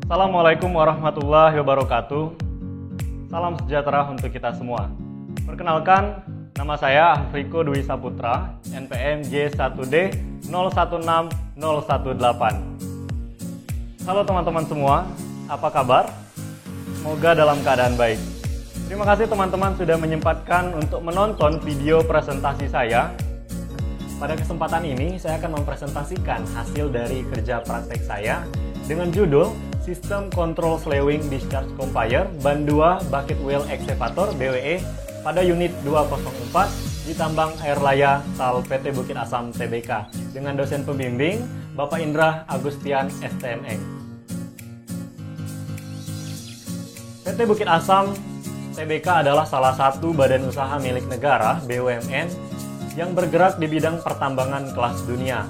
Assalamualaikum warahmatullahi wabarakatuh. Salam sejahtera untuk kita semua. Perkenalkan, nama saya Afriko Dwi Saputra, NPM J1D 016018. Halo teman-teman semua, apa kabar? Semoga dalam keadaan baik. Terima kasih teman-teman sudah menyempatkan untuk menonton video presentasi saya. Pada kesempatan ini, saya akan mempresentasikan hasil dari kerja praktek saya dengan judul Sistem Control Slewing Discharge Compiler Ban 2 Bucket Wheel Excavator BWE pada unit 204 di tambang air laya TAL PT Bukit Asam Tbk dengan dosen pembimbing Bapak Indra Agustian STME. PT Bukit Asam Tbk adalah salah satu badan usaha milik negara BUMN yang bergerak di bidang pertambangan kelas dunia.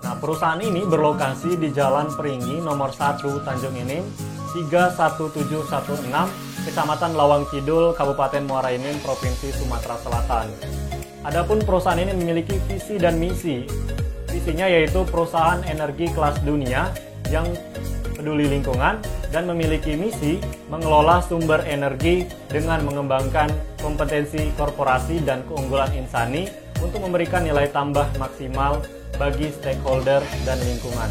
Nah, perusahaan ini berlokasi di Jalan Peringgi nomor 1 Tanjung Enim 31716, Kecamatan Lawang Kidul, Kabupaten Muara Enim, Provinsi Sumatera Selatan. Adapun perusahaan ini memiliki visi dan misi. Visinya yaitu perusahaan energi kelas dunia yang peduli lingkungan dan memiliki misi mengelola sumber energi dengan mengembangkan kompetensi korporasi dan keunggulan insani untuk memberikan nilai tambah maksimal bagi stakeholder dan lingkungan.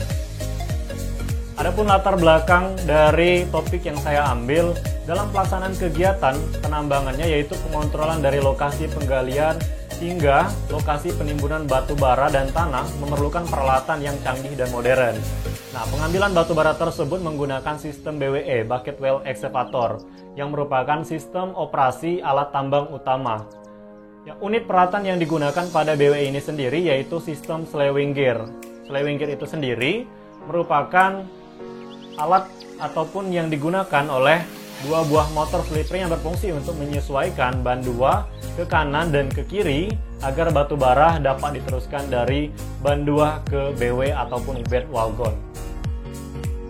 Adapun latar belakang dari topik yang saya ambil dalam pelaksanaan kegiatan penambangannya yaitu pengontrolan dari lokasi penggalian hingga lokasi penimbunan batu bara dan tanah memerlukan peralatan yang canggih dan modern. Nah, pengambilan batu bara tersebut menggunakan sistem BWE, Bucket Wheel Excavator, yang merupakan sistem operasi alat tambang utama. Ya, unit peralatan yang digunakan pada BWE ini sendiri yaitu sistem slewing gear. Slewing gear itu sendiri merupakan alat ataupun yang digunakan oleh dua buah motor slipper yang berfungsi untuk menyesuaikan ban 2 ke kanan dan ke kiri agar batu bara dapat diteruskan dari ban 2 ke BW ataupun bed wagon.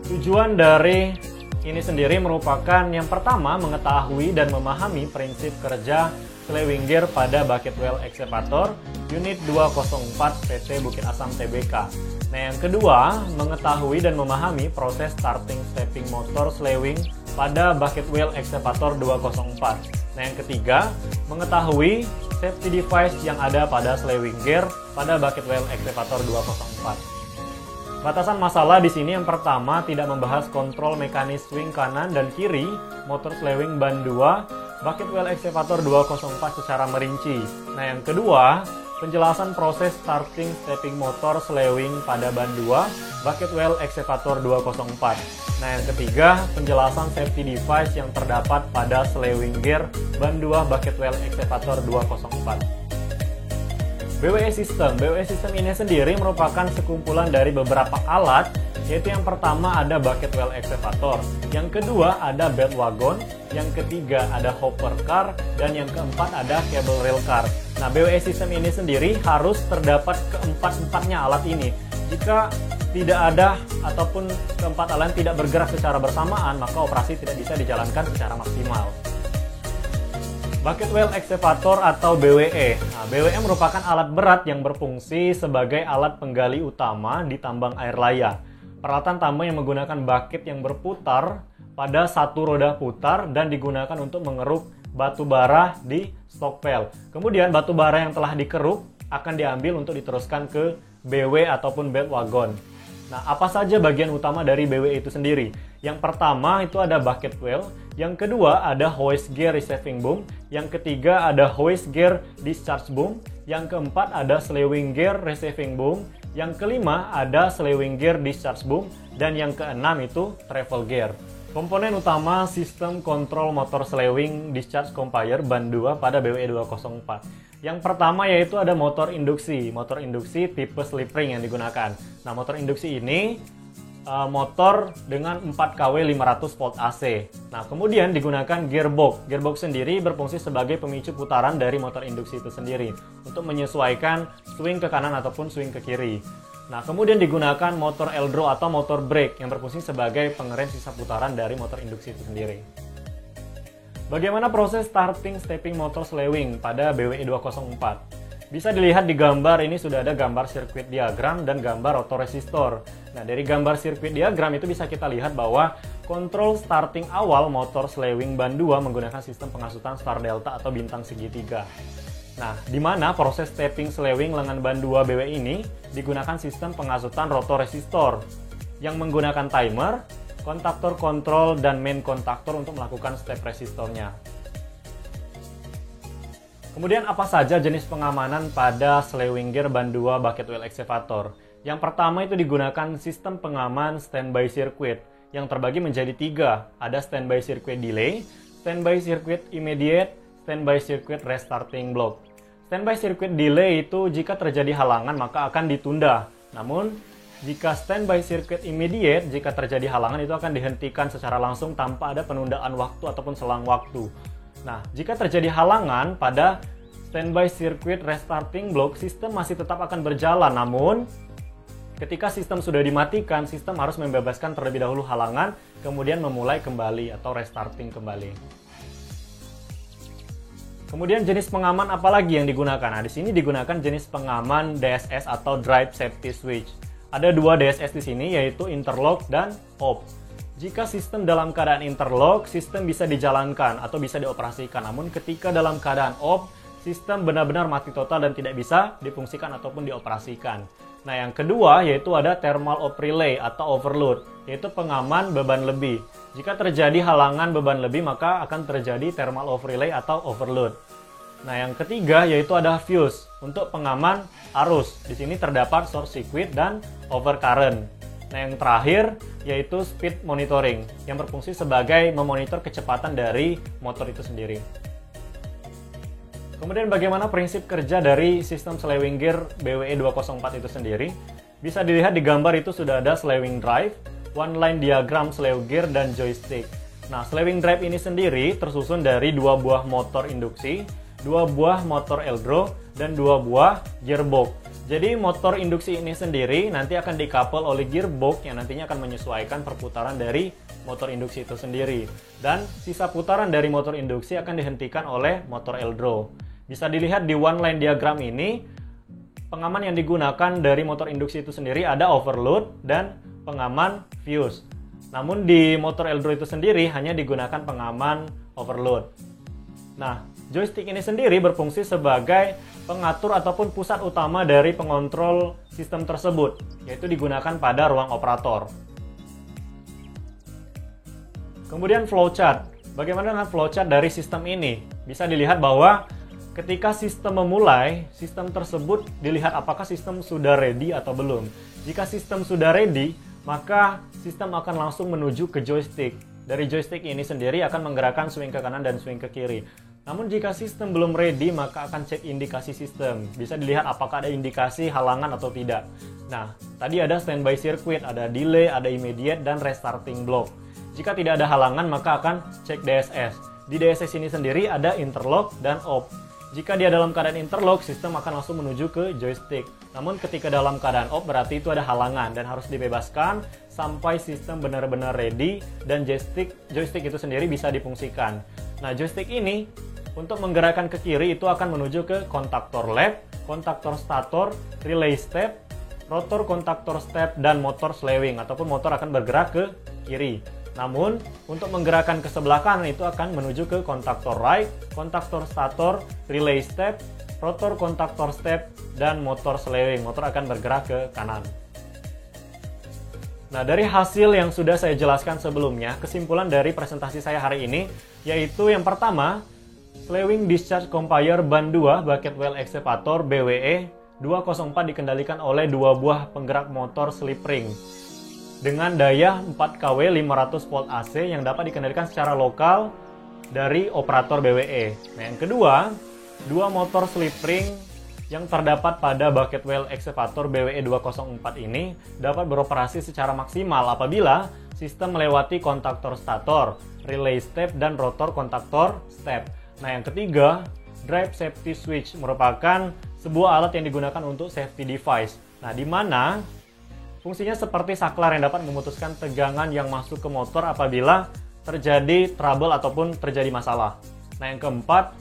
Tujuan dari ini sendiri merupakan yang pertama mengetahui dan memahami prinsip kerja slewing gear pada Bucket Wheel Excavator unit 204 PT Bukit Asam Tbk. Nah, yang kedua, mengetahui dan memahami proses starting stepping motor slewing pada Bucket Wheel Excavator 204. Nah, yang ketiga, mengetahui safety device yang ada pada slewing gear pada Bucket Wheel Excavator 204. Batasan masalah di sini yang pertama tidak membahas kontrol mekanis swing kanan dan kiri motor slewing ban 2 Bucket Wheel Excavator 204 secara merinci. Nah, yang kedua, penjelasan proses starting stepping motor slewing pada ban 2 Bucket Wheel Excavator 204. Nah, yang ketiga, penjelasan safety device yang terdapat pada slewing gear ban 2 Bucket Wheel Excavator 204. BWE System ini sendiri merupakan sekumpulan dari beberapa alat, yaitu yang pertama ada Bucket Wheel Excavator, yang kedua ada bed wagon, yang ketiga ada hopper car, dan yang keempat ada cable rail car. Nah, BWE System ini sendiri harus terdapat keempat-empatnya alat ini. Jika tidak ada ataupun keempat alat tidak bergerak secara bersamaan, maka operasi tidak bisa dijalankan secara maksimal. Bucket Wheel Excavator atau BWE. Nah, BWE merupakan alat berat yang berfungsi sebagai alat penggali utama di tambang air laya. Peralatan tambang yang menggunakan bucket yang berputar pada satu roda putar dan digunakan untuk mengeruk batu bara di stockpile. Kemudian batu bara yang telah dikeruk akan diambil untuk diteruskan ke BW ataupun bed wagon. Nah, apa saja bagian utama dari BWE itu sendiri? Yang pertama itu ada bucket wheel, yang kedua ada hoist gear receiving boom, yang ketiga ada hoist gear discharge boom, yang keempat ada slewing gear receiving boom, yang kelima ada slewing gear discharge boom, dan yang keenam itu travel gear. Komponen utama sistem kontrol motor slewing discharge compiler ban 2 pada BWE 204. Yang pertama yaitu ada motor induksi tipe slip ring yang digunakan. Nah, motor induksi ini motor dengan 4 kW 500 volt AC. Nah, kemudian digunakan gearbox. Gearbox sendiri berfungsi sebagai pemicu putaran dari motor induksi itu sendiri untuk menyesuaikan swing ke kanan ataupun swing ke kiri. Nah, kemudian digunakan motor eldro atau motor brake yang berfungsi sebagai pengerem sisa putaran dari motor induksi itu sendiri. Bagaimana proses starting stepping motor slewing pada BWE 204? Bisa dilihat di gambar ini sudah ada gambar sirkuit diagram dan gambar rotor resistor. Nah, dari gambar sirkuit diagram itu bisa kita lihat bahwa Kontrol starting awal motor slewing ban 2 menggunakan sistem pengasutan star delta atau bintang segitiga. Nah, di mana proses tapping slewing lengan ban 2 BW ini digunakan sistem pengasutan rotor resistor yang menggunakan timer, kontaktor kontrol, dan main kontaktor untuk melakukan step resistornya. Kemudian apa saja jenis pengamanan pada slewing gear ban 2 bucket wheel excavator? Yang pertama itu digunakan sistem pengaman standby circuit yang terbagi menjadi 3. Ada standby circuit delay, standby circuit immediate, standby circuit restarting block. Standby circuit delay itu jika terjadi halangan maka akan ditunda. Namun, jika standby circuit immediate, jika terjadi halangan itu akan dihentikan secara langsung tanpa ada penundaan waktu ataupun selang waktu. Nah, jika terjadi halangan pada standby circuit restarting block, sistem masih tetap akan berjalan. Namun, ketika sistem sudah dimatikan, sistem harus membebaskan terlebih dahulu halangan, kemudian memulai kembali atau restarting kembali. Kemudian jenis pengaman apa lagi yang digunakan? Nah, di sini digunakan jenis pengaman DSS atau Drive Safety Switch. Ada 2 DSS di sini, yaitu interlock dan off. Jika sistem dalam keadaan interlock, sistem bisa dijalankan atau bisa dioperasikan. Namun ketika dalam keadaan off, sistem benar-benar mati total dan tidak bisa difungsikan ataupun dioperasikan. Nah, yang kedua yaitu ada thermal off relay atau overload, yaitu pengaman beban lebih. Jika terjadi halangan beban lebih, maka akan terjadi thermal off relay atau overload. Nah, yang ketiga yaitu ada fuse untuk pengaman arus. Di sini terdapat short circuit dan overcurrent. Nah, yang terakhir yaitu speed monitoring yang berfungsi sebagai memonitor kecepatan dari motor itu sendiri. Kemudian bagaimana prinsip kerja dari sistem slewing gear BWE 204 itu sendiri? Bisa dilihat di gambar itu sudah ada slewing drive, one line diagram slew gear, dan joystick. Nah, slewing drive ini sendiri tersusun dari 2 buah motor induksi, 2 buah motor eldro, dan 2 buah gearbox. Jadi motor induksi ini sendiri nanti akan dikapel oleh gearbox yang nantinya akan menyesuaikan perputaran dari motor induksi itu sendiri. Dan sisa putaran dari motor induksi akan dihentikan oleh motor eldro. Bisa dilihat di one line diagram ini, pengaman yang digunakan dari motor induksi itu sendiri ada overload dan pengaman fuse. Namun di motor eldro itu sendiri hanya digunakan pengaman overload. Nah, joystick ini sendiri berfungsi sebagai pengatur ataupun pusat utama dari pengontrol sistem tersebut, yaitu digunakan pada ruang operator. Kemudian flowchart. Bagaimana dengan flowchart dari sistem ini? Bisa dilihat bahwa ketika sistem memulai, sistem tersebut dilihat apakah sistem sudah ready atau belum. Jika sistem sudah ready, maka sistem akan langsung menuju ke joystick. Dari joystick ini sendiri akan menggerakkan swing ke kanan dan swing ke kiri. Namun jika sistem belum ready, maka akan cek indikasi sistem. Bisa dilihat apakah ada indikasi halangan atau tidak. Nah, tadi ada standby circuit, ada delay, ada immediate, dan restarting block. Jika tidak ada halangan, maka akan cek DSS. Di DSS ini sendiri ada interlock dan off. Jika dia dalam keadaan interlock, sistem akan langsung menuju ke joystick. Namun ketika dalam keadaan off, berarti itu ada halangan dan harus dibebaskan sampai sistem benar-benar ready dan joystick itu sendiri bisa difungsikan. Nah, joystick ini untuk menggerakkan ke kiri itu akan menuju ke kontaktor lap, kontaktor stator, relay step, rotor kontaktor step, dan motor slewing ataupun motor akan bergerak ke kiri. Namun, untuk menggerakkan ke sebelah kanan itu akan menuju ke kontaktor right, kontaktor stator, relay step, rotor kontaktor step, dan motor slewing. Motor akan bergerak ke kanan. Nah, dari hasil yang sudah saya jelaskan sebelumnya, kesimpulan dari presentasi saya hari ini, yaitu yang pertama, slewing discharge compiler ban 2 bucket wheel excavator BWE 204 dikendalikan oleh 2 buah penggerak motor slip ring dengan daya 4 kW 500 volt AC yang dapat dikendalikan secara lokal dari operator BWE. Nah, yang kedua, 2 motor slip ring yang terdapat pada bucket wheel excavator BWE 204 ini dapat beroperasi secara maksimal apabila sistem melewati kontaktor stator, relay step, dan rotor kontaktor step. Nah, yang ketiga, drive safety switch merupakan sebuah alat yang digunakan untuk safety device. Nah, di mana fungsinya seperti saklar yang dapat memutuskan tegangan yang masuk ke motor apabila terjadi trouble ataupun terjadi masalah. Nah, yang keempat,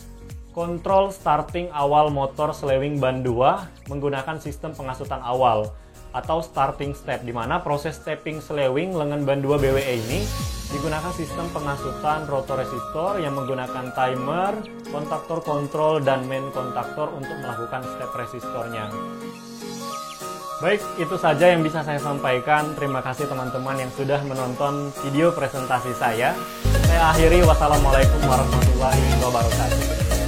kontrol starting awal motor slewing ban 2 menggunakan sistem pengasutan awal. atau starting step, di mana proses stepping slewing lengan ban 2 BWE ini digunakan sistem pengasutan rotoresistor yang menggunakan timer, kontaktor kontrol, dan main kontaktor untuk melakukan step resistornya. Baik, itu saja yang bisa saya sampaikan. Terima kasih teman-teman yang sudah menonton video presentasi saya. Saya akhiri, wassalamualaikum warahmatullahi wabarakatuh.